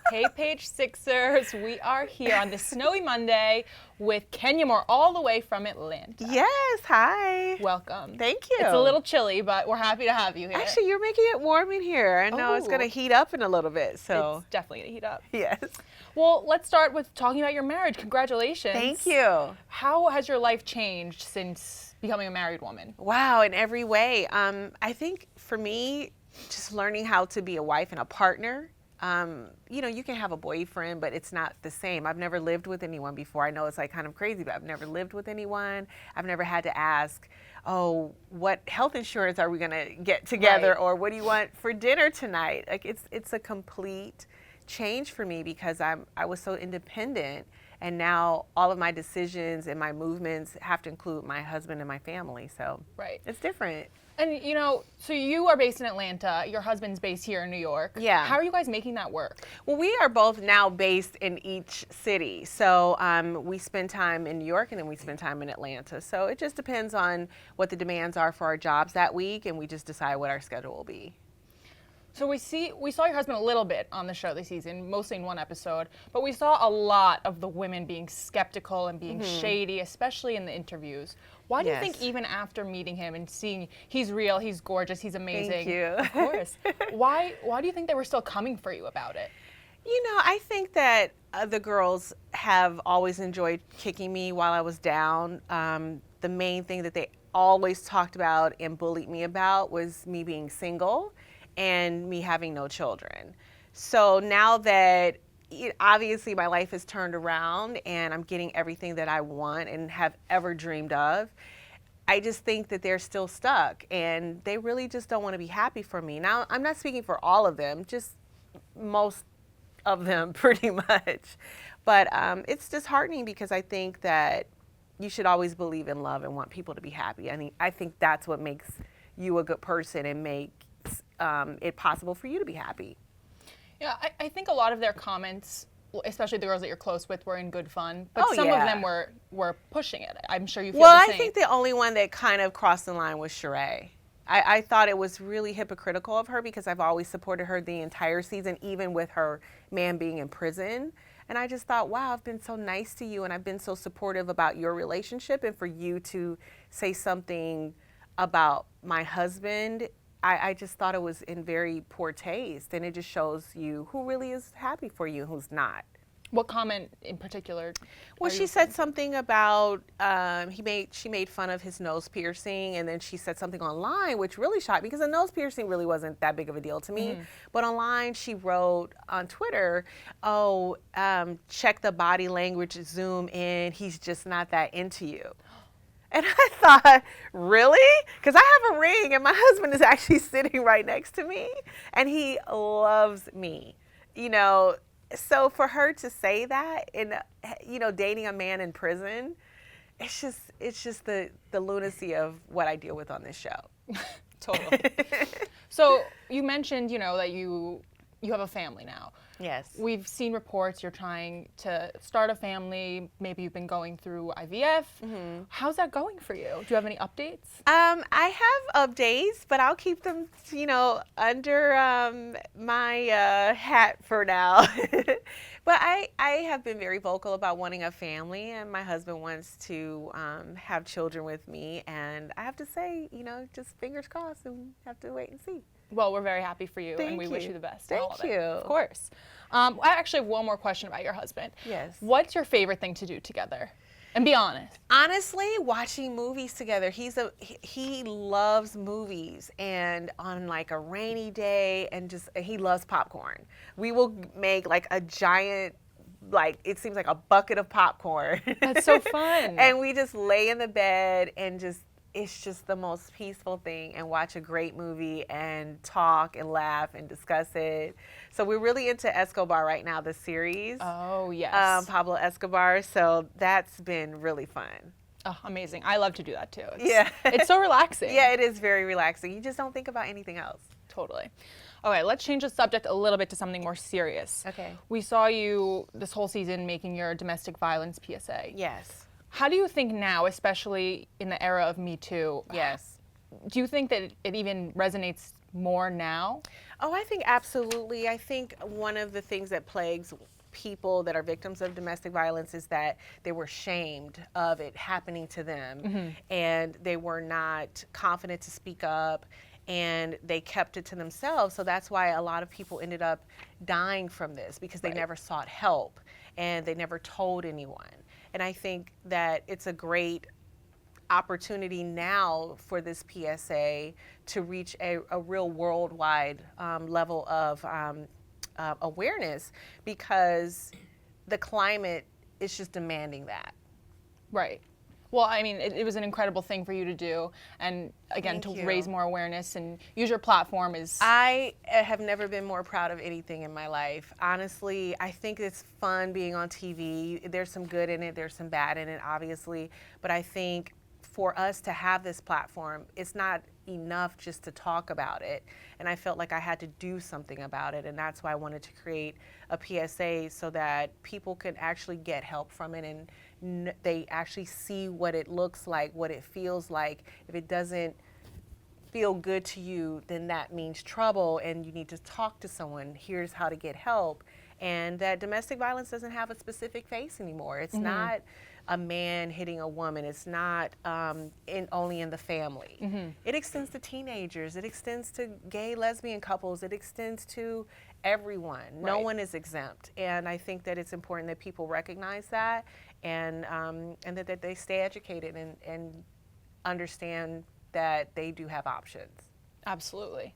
Hey, Page Sixers. We are here on this snowy Monday with Kenya Moore, all the way from Atlanta. Yes, hi. Welcome. Thank you. It's a little chilly, but we're happy to have you here. Actually, you're making it warm in here. I know it's going to Oh. heat up in a little bit, so. It's definitely going to heat up. Yes. Well, let's start with talking about your marriage. Congratulations. Thank you. How has your life changed since becoming a married woman? Wow, in every way. I think for me, just learning how to be a wife and a partner. You can have a boyfriend, but it's not the same. I've never lived with anyone before. I know it's like kind of crazy, but I've never lived with anyone. I've never had to ask, oh, what health insurance are we going to get together? Right. Or what do you want for dinner tonight? Like it's a complete change for me because I was so independent, and now all of my decisions and my movements have to include my husband and my family. So Right. it's different. And, so you are based in Atlanta. Your husband's based here in New York. Yeah. How are you guys making that work? Well, we are both now based in each city. So we spend time in New York and then we spend time in Atlanta. So it just depends on what the demands are for our jobs that week, and we just decide what our schedule will be. So we saw your husband a little bit on the show this season, mostly in one episode, but we saw a lot of the women being skeptical and being shady, especially in the interviews. Why do you think even after meeting him and seeing he's real, he's gorgeous, he's amazing? Thank you. Of course. Why do you think they were still coming for you about it? I think that the girls have always enjoyed kicking me while I was down. The main thing that they always talked about and bullied me about was me being single and me having no children. So now that obviously my life has turned around and I'm getting everything that I want and have ever dreamed of, I just think that they're still stuck and they really just don't want to be happy for me. Now, I'm not speaking for all of them, just most of them pretty much. But it's disheartening because I think that you should always believe in love and want people to be happy. I mean, I think that's what makes you a good person and makes it possible for you to be happy. Yeah, I think a lot of their comments, especially the girls that you're close with, were in good fun, but some of them were pushing it. I'm sure you feel the same. I think the only one that kind of crossed the line was Sheree. I thought it was really hypocritical of her because I've always supported her the entire season, even with her man being in prison. And I just thought, wow, I've been so nice to you and I've been so supportive about your relationship, and for you to say something about my husband, I just thought it was in very poor taste, and it just shows you who really is happy for you and who's not. What comment in particular? Well, she said something about she made fun of his nose piercing, and then she said something online which really shocked me because the nose piercing really wasn't that big of a deal to me. But online she wrote on Twitter, check the body language, zoom in, he's just not that into you. And I thought, really? Because I have a ring and my husband is actually sitting right next to me and he loves me, So for her to say that and, dating a man in prison, it's just the lunacy of what I deal with on this show. Totally. So you mentioned, that you have a family now. Yes. We've seen reports you're trying to start a family. Maybe you've been going through IVF. How's that going for you? Do you have any updates? I have updates, but I'll keep them, under my hat for now. But I have been very vocal about wanting a family, and my husband wants to have children with me. And I have to say, just fingers crossed, and have to wait and see. Well, we're very happy for you, and we wish you the best. Thank you. Of course. I actually have one more question about your husband. Yes. What's your favorite thing to do together? And be honest. Honestly, watching movies together. He loves movies, and on like a rainy day, and he loves popcorn. We will make like a giant, it seems like a bucket of popcorn. That's so fun. And we just lay in the bed and it's just the most peaceful thing, and watch a great movie and talk and laugh and discuss it. So we're really into Escobar right now, the series. Oh, yes. Pablo Escobar. So that's been really fun. Oh, amazing. I love to do that too. Yeah. It's so relaxing. Yeah, it is very relaxing. You just don't think about anything else. Totally. Okay, let's change the subject a little bit to something more serious. Okay. We saw you this whole season making your domestic violence PSA. Yes. How do you think now, especially in the era of Me Too? Yes. Do you think that it even resonates more now? Oh, I think absolutely. I think one of the things that plagues people that are victims of domestic violence is that they were shamed of it happening to them, and they were not confident to speak up, and they kept it to themselves. So that's why a lot of people ended up dying from this, because they never sought help and they never told anyone. And I think that it's a great opportunity now for this PSA to reach a real worldwide level of awareness, because the climate is just demanding that. Right. Well, I mean, it was an incredible thing for you to do, and again, Thank to you. raise more awareness and use your platform is. I have never been more proud of anything in my life. Honestly, I think it's fun being on TV. There's some good in it, there's some bad in it, obviously, but I think for us to have this platform, it's not enough just to talk about it. And I felt like I had to do something about it. And that's why I wanted to create a PSA, so that people can actually get help from it, and they actually see what it looks like, what it feels like. If it doesn't feel good to you, then that means trouble, and you need to talk to someone. Here's how to get help. And that domestic violence doesn't have a specific face anymore. It's not a man hitting a woman. It's not only in the family. It extends to teenagers. It extends to gay, lesbian couples. It extends to everyone. No one is exempt. And I think that it's important that people recognize that, and that they stay educated and understand that they do have options. Absolutely.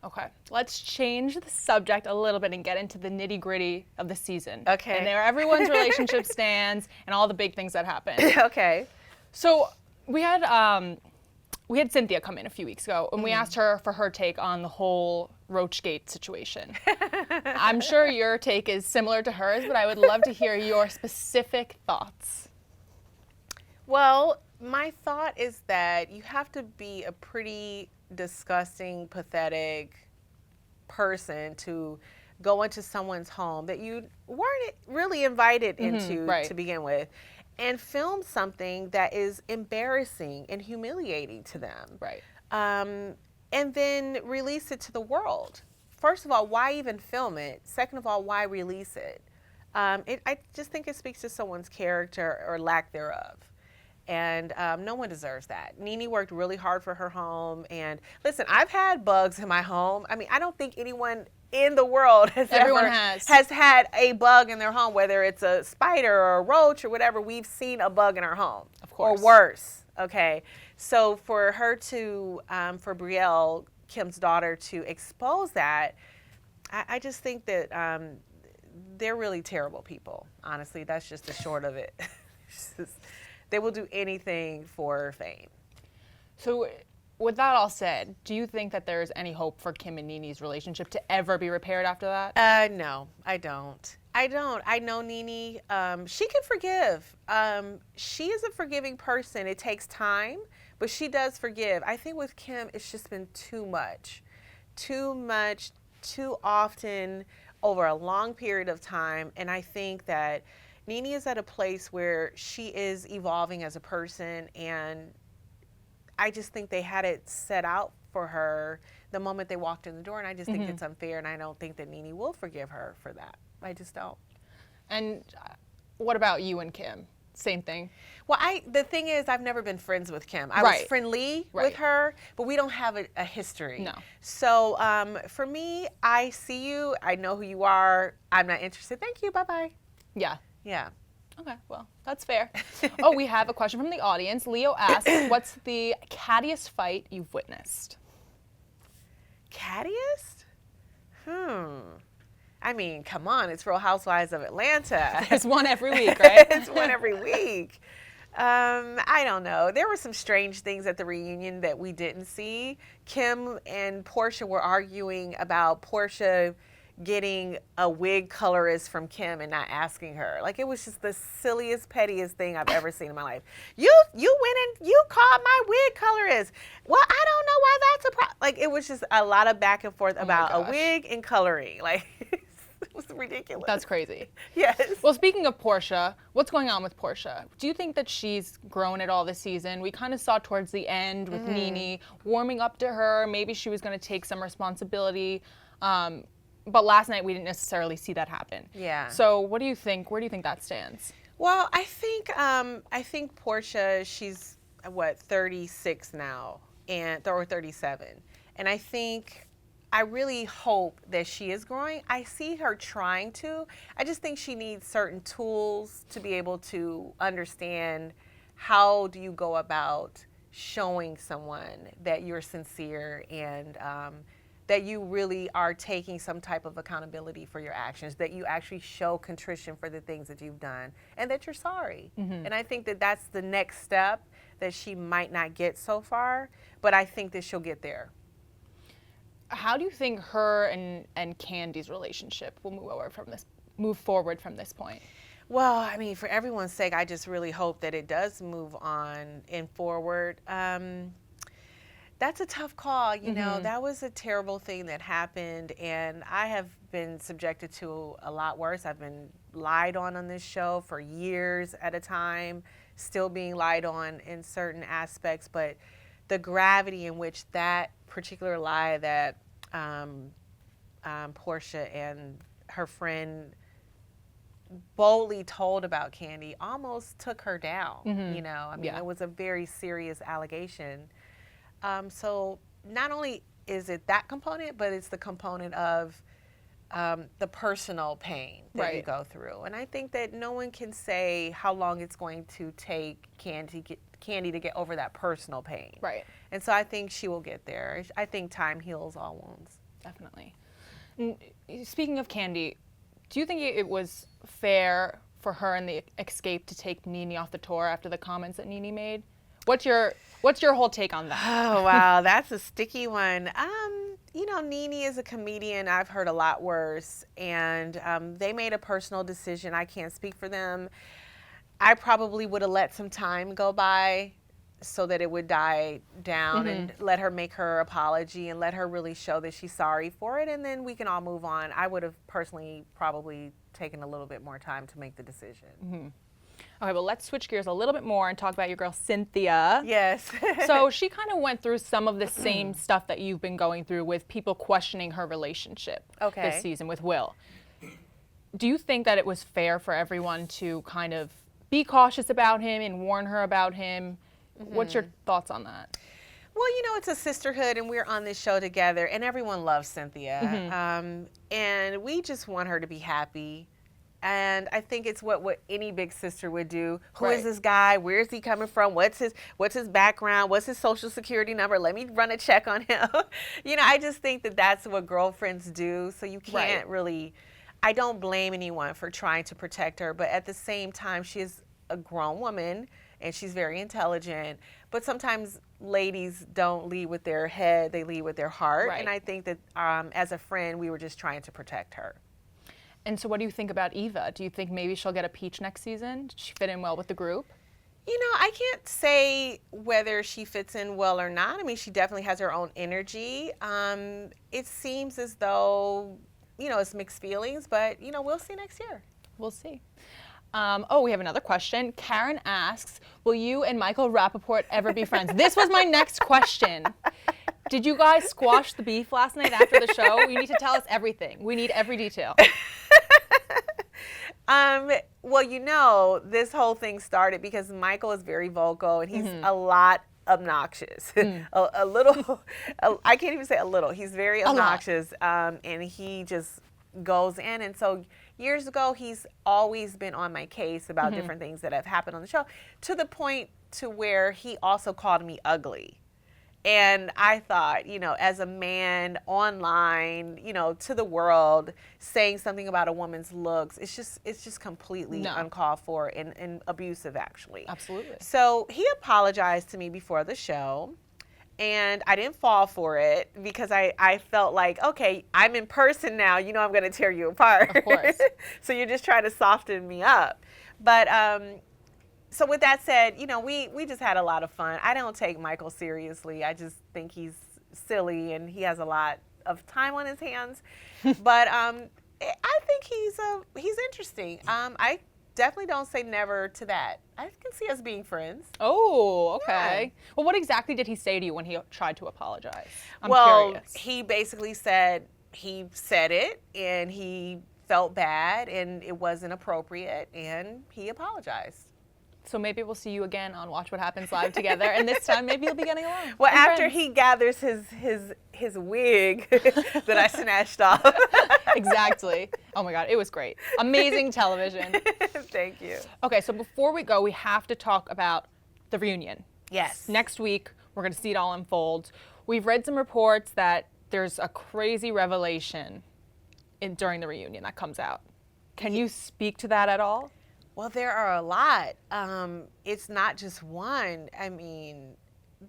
Okay, let's change the subject a little bit and get into the nitty-gritty of the season. Okay. And there everyone's relationship stands and all the big things that happen. Okay. So we had Cynthia come in a few weeks ago, and we asked her for her take on the whole Roachgate situation. I'm sure your take is similar to hers, but I would love to hear your specific thoughts. Well, my thought is that you have to be a pretty disgusting, pathetic person to go into someone's home that you weren't really invited into to begin with, and film something that is embarrassing and humiliating to them. Right. And then release it to the world. First of all, why even film it? Second of all, why release it? I just think it speaks to someone's character or lack thereof. And no one deserves that. NeNe worked really hard for her home. And listen, I've had bugs in my home. I mean, I don't think anyone in the world has had a bug in their home, whether it's a spider or a roach or whatever. We've seen a bug in our home. Of course. Or worse. Okay. So for her to, for Brielle, Kim's daughter, to expose that, I just think that they're really terrible people. Honestly, that's just the short of it. They will do anything for fame. So with that all said, do you think that there's any hope for Kim and NeNe's relationship to ever be repaired after that? No, I don't. I know NeNe. She can forgive. She is a forgiving person. It takes time, but she does forgive. I think with Kim, it's just been too much, too often, over a long period of time. And I think that NeNe is at a place where she is evolving as a person, and I just think they had it set out for her the moment they walked in the door, and I just think it's unfair, and I don't think that NeNe will forgive her for that. I just don't. And what about you and Kim? Same thing? Well, the thing is, I've never been friends with Kim. I was friendly with her, but we don't have a history. No. So for me, I see you. I know who you are. I'm not interested. Thank you. Bye-bye. Yeah. Yeah. Okay, well, that's fair. Oh, we have a question from the audience. Leo asks, what's the cattiest fight you've witnessed? Cattiest? I mean, come on, it's Real Housewives of Atlanta. There's one every week, right? It's one every week. I don't know. There were some strange things at the reunion that we didn't see. Kim and Portia were arguing about Portia getting a wig colorist from Kim and not asking her. Like, it was just the silliest, pettiest thing I've ever seen in my life. You went and you called my wig colorist. Well, I don't know why that's a problem. Like, it was just a lot of back and forth about a wig and coloring. Like, it was ridiculous. That's crazy. Yes. Well, speaking of Portia, what's going on with Portia? Do you think that she's grown at all this season? We kind of saw towards the end with Nene warming up to her. Maybe she was going to take some responsibility. But last night we didn't necessarily see that happen. Yeah. So what do you think? Where do you think that stands? Well, I think Portia, she's 36 now, or 37, and I really hope that she is growing. I see her trying to. I just think she needs certain tools to be able to understand how do you go about showing someone that you're sincere and that you really are taking some type of accountability for your actions, that you actually show contrition for the things that you've done, and that you're sorry. And I think that that's the next step that she might not get so far, but I think that she'll get there. How do you think her and Candy's relationship will move forward from this point? Well, I mean, for everyone's sake, I just really hope that it does move on and forward. That's a tough call. You know, that was a terrible thing that happened, and I have been subjected to a lot worse. I've been lied on this show for years at a time, still being lied on in certain aspects, but the gravity in which that particular lie that Portia and her friend boldly told about Candy almost took her down. You know, I mean, it was a very serious allegation. So not only is it that component, but it's the component of the personal pain that you go through. And I think that no one can say how long it's going to take Candy to get over that personal pain. Right. And so I think she will get there. I think time heals all wounds. Definitely. And speaking of Candy, do you think it was fair for her and the Escape to take Nene off the tour after the comments that Nene made? What's your whole take on that? Oh, wow, that's a sticky one. You know, Nene is a comedian. I've heard a lot worse, and they made a personal decision. I can't speak for them. I probably would have let some time go by so that it would die down and let her make her apology and let her really show that she's sorry for it, and then we can all move on. I would have personally probably taken a little bit more time to make the decision. Okay, well, let's switch gears a little bit more and talk about your girl, Cynthia. Yes. So she kind of went through some of the same stuff that you've been going through with people questioning her relationship this season with Will. Do you think that it was fair for everyone to kind of be cautious about him and warn her about him? What's your thoughts on that? Well, you know, it's a sisterhood, and we're on this show together, and everyone loves Cynthia. And we just want her to be happy. And I think it's what any big sister would do. Who is this guy? Where is he coming from? What's his background? What's his social security number? Let me run a check on him. You know, I just think that that's what girlfriends do. So you can't really, I don't blame anyone for trying to protect her. But at the same time, she is a grown woman, and she's very intelligent. But sometimes ladies don't lead with their head, they lead with their heart. And I think that as a friend, we were just trying to protect her. And so what do you think about Eva? Do you think maybe she'll get a peach next season? Did she fit in well with the group? You know, I can't say whether she fits in well or not. I mean, she definitely has her own energy. It seems as though, you know, it's mixed feelings, but, you know, we'll see next year. We'll see. We have another question. Karen asks, will you and Michael Rappaport ever be friends? This was my next question. Did you guys squash the beef last night after the show? You need to tell us everything. We need every detail. Well, you know, this whole thing started because Michael is very vocal, and he's a lot obnoxious. a little, I can't even say a little. He's very obnoxious, and he just goes in. And so years ago, he's always been on my case about different things that have happened on the show, to the point to where he also called me ugly. And I thought, you know, as a man online, you know, to the world, saying something about a woman's looks, it's just completely uncalled for and abusive, actually. Absolutely. So he apologized to me before the show, and I didn't fall for it because I felt like, okay, I'm in person now. You know I'm going to tear you apart. Of course. So you're just trying to soften me up. But so with that said, you know, we just had a lot of fun. I don't take Michael seriously. I just think he's silly, and he has a lot of time on his hands. But I think he's interesting. I definitely don't say never to that. I can see us being friends. Oh, okay. Yeah. Well, what exactly did he say to you when he tried to apologize? I'm Well, curious. he basically said he said it and he felt bad and it wasn't appropriate and he apologized. So maybe we'll see you again on Watch What Happens Live together, and this time maybe you'll be getting along. Well, and after friends. he gathers his wig that I snatched off. Exactly. Oh my God, it was great. Amazing television. Thank you. Okay, so before we go, we have to talk about the reunion. Yes. Next week, we're going to see it all unfold. We've read some reports that there's a crazy revelation during the reunion that comes out. Can you speak to that at all? Well, there are a lot. It's not just one. I mean,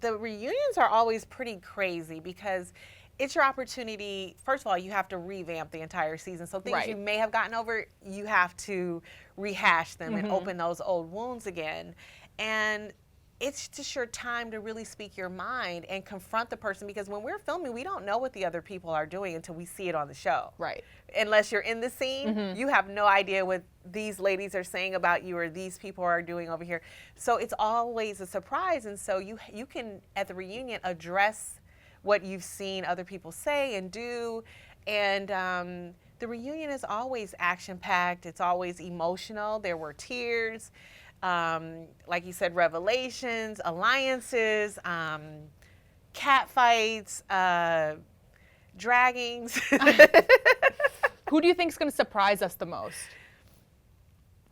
the reunions are always pretty crazy because it's your opportunity. First of all, you have to revamp the entire season. So things you may have gotten over, you have to rehash them and open those old wounds again. And it's just your time to really speak your mind and confront the person, because when we're filming, we don't know what the other people are doing until we see it on the show. Right. Unless you're in the scene, you have no idea what these ladies are saying about you or these people are doing over here. So it's always a surprise. And so you can, at the reunion, address what you've seen other people say and do. And the reunion is always action-packed. It's always emotional. There were tears. Like you said, revelations, alliances, cat fights, draggings. Who do you think is going to surprise us the most?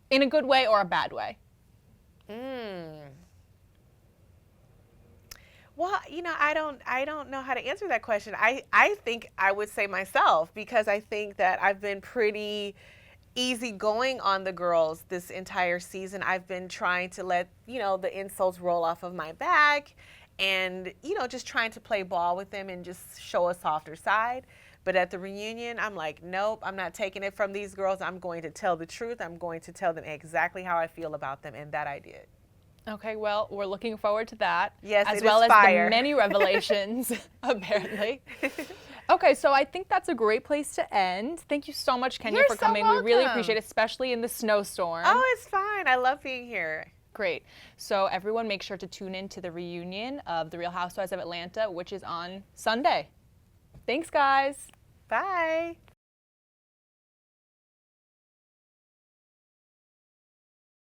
In a good way or a bad way? Well, I don't know how to answer that question. I think I would say myself, because I think that I've been pretty easygoing on the girls this entire season. I've been trying to let, the insults roll off of my back and, just trying to play ball with them and just show a softer side. But at the reunion, I'm like, nope, I'm not taking it from these girls. I'm going to tell the truth. I'm going to tell them exactly how I feel about them, and that I did. Okay, well, we're looking forward to that. Yes, as it well is as fire. the many revelations, apparently. Okay, so I think that's a great place to end. Thank you so much, Kenya, You're for so coming. We really welcome. appreciate it, especially in the snowstorm. Oh, it's fine. I love being here. Great. So everyone make sure to tune in to the reunion of The Real Housewives of Atlanta, which is on Sunday. Thanks, guys. Bye.